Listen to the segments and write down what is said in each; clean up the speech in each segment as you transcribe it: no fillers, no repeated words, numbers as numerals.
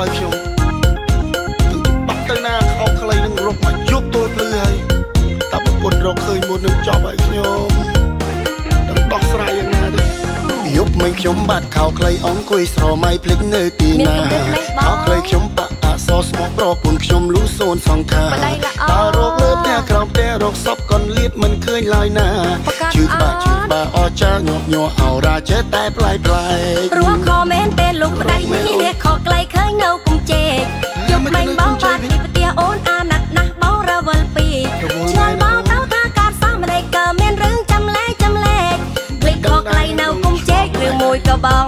ឲ្យខ្ញុំបាត់ទៅណាខោខ្លីនឹងរកមកយប់ទល់ភ្លឺហើយតែប្រពន្ធរកឃើញមុននឹងចប់ឲ្យខ្ញុំនឹងដោះស្រាយយ៉ាងណាទេយប់មិនខ្ញុំបាត់ខោខ្លីអង្គុយស្រមៃភ្លេចនៅទីណាខោខ្លីខ្ញុំបាក់អសស្មោះប្រពន្ធខ្ញុំលូសូនសង្ខាតើរកលើផ្ទះក្រោមផ្ទះរកសពកនលៀតមិនឃើញឡើយណាជឿបាអចាញាប់ញ័រអោរាចេះតែប្លែកព្រោះខមែនទេលោកប្តីនេះខខ្លីឃើញនៅគុំជេកយប់មិនបងបាត់ពីផ្ទះអូនអាណិតណាស់បងរវល់ពីឆ្លងបងទៅថាការសោះម្លេចក៏មានរឿងចាំលែកភ្លេចខខ្លីនៅគុំជេកឬមួយក៏បង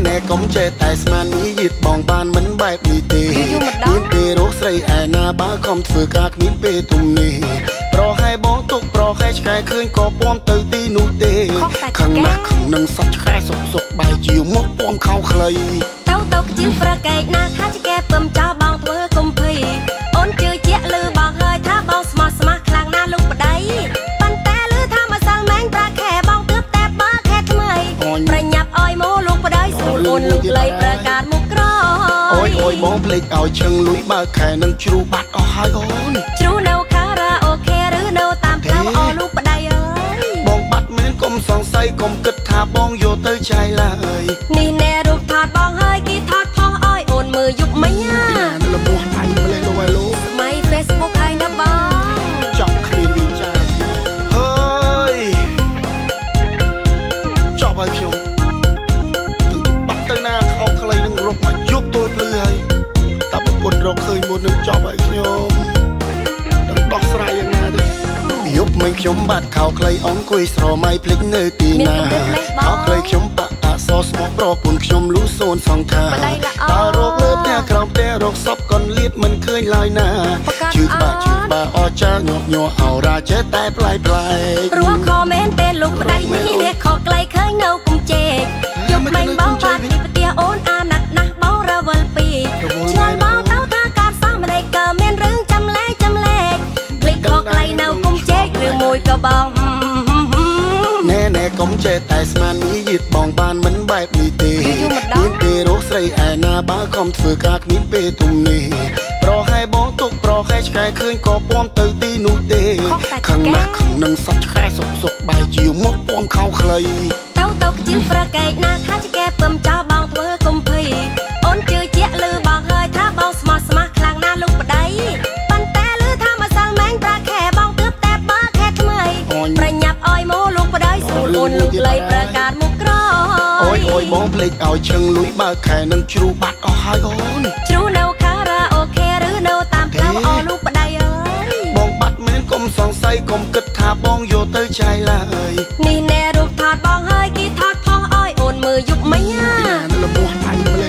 ណែកុំចេះតែស្មាននេះយឺតបងបានមិនបែបនេះទេមានទេរកស្រីឯណាបើខំធ្វើការគ្មានពេលទុំនេះប្រហែលបងទុកប្រហែលឆ្កែឃើញក៏ពំទៅទីនោះទេខឹងណាស់ខឹងនឹងសត្វឆ្កែសុកបែរជាមកពំខោខ្លីទៅជាប្រកែកណាថាឆ្កែពំចោលបងធ្វើកុំភ័យអូនជឿជាក់លឺបងហើយថាបងស្មោះខ្លាំងណាស់លោកប្តីប៉ុន្តែលឺថាម្សិលមែងប្រាខែបងទើបតែបើខែថ្មីប្រញាប់អោយមកលោកប្តីស្រួលអូនលោកលៃប្រកាសមុខក្រអូយបងភ្លេចឲ្យឈឹងលុយបើខែនឹងជ្រូបាត់អស់ហើយអូនជ្រូនៅខារ៉ាអូខេឬនៅតាមផ្លូវអស់លោកប្តីអើយបងបាត់មែនកុំសង្ស័យកុំគិតថាបងយកទៅចៃឡើយនេះណែរូបថតបងហើយគេថតផុសឲ្យអូនមើលយប់មិញណាលំពោះថៃម្លេះលោកឲ្យលោកស្មៃ Facebook ហើយណាបងចង់គ្មានវិចារហើយចប់ឲ្យខ្ញុំបាត់ទៅណាខោខ្លីនឹងរកមកយប់ទល់ភ្លឺហើយតែប្រពន្ធរកឃើញមុននឹងចប់ឲ្យខ្ញុំនឹងដោះស្រាយយ៉ាងណាទេយប់មិនខ្ញុំបាត់ខោខ្លីអង្គុយស្រមៃភ្លេចនៅទីណាខោខ្លីខ្ញុំបាក់អសស្មោះប្រពន្ធខ្ញុំលូសូនសង្ខាតើរកលើផ្ទះក្រោមផ្ទះរកសពកនលៀតមិនឃើញឡើយណាជឿបាអចាញាប់ញ័រអោរាចេះតែប្លែកព្រោះខមែនទេលោកប្តីនេះខខ្លីឃើញនៅគុំជេកយប់មិនបងបាត់ពីផ្ទះអូនអាណិតណាស់បងរវល់ពីឆ្លងបងទៅថាការសោះម្លេចក៏មានរឿងចាំលែកភ្លេចខខ្លីនៅគុំជេកឬមួយក៏បងណែកុំចេះតែស្មាននេះយឺតបងបានមិនបែបនេះទេមានទេរកស្រីឯណាបើខំធ្វើការគ្មានពេលទុំនេះប្រហែលបងទុកប្រហែលឆ្កែឃើញក៏ពំទៅទីនោះទេខឹងណាស់ខឹងនឹងសត្វឆ្កែសុកបែរជាមកពំខោខ្លីទៅជាប្រកែកណាថាឆ្កែពំចោលបងធ្វើកុំភ័យអូនជឿជាក់លឺបងហើយថាបងស្មោះខ្លាំងណាស់លោកប្តីប៉ុន្តែលឺថាម្សិលមែងប្រាខែបងទើបតែបើខែថ្មីប្រញាប់អោយមកលោកប្តីស្រួលអូនលោកលៃប្រកាសមុខក្រអូយបងភ្លេចឲ្យឈឹងលុយបើខែនឹងជ្រូបាត់អស់ហើយអូនជ្រូនៅខារ៉ាអូខេឬនៅតាមផ្លូវអស់លោកប្តីអើយបងបាត់មែនកុំសង្ស័យកុំគិតថាបងយកទៅចៃឡើយនេះណែរូបថតបងហើយគេថតផុសឲ្យអូនមើលយប់មិញណាលំពោះថៃម្លេះ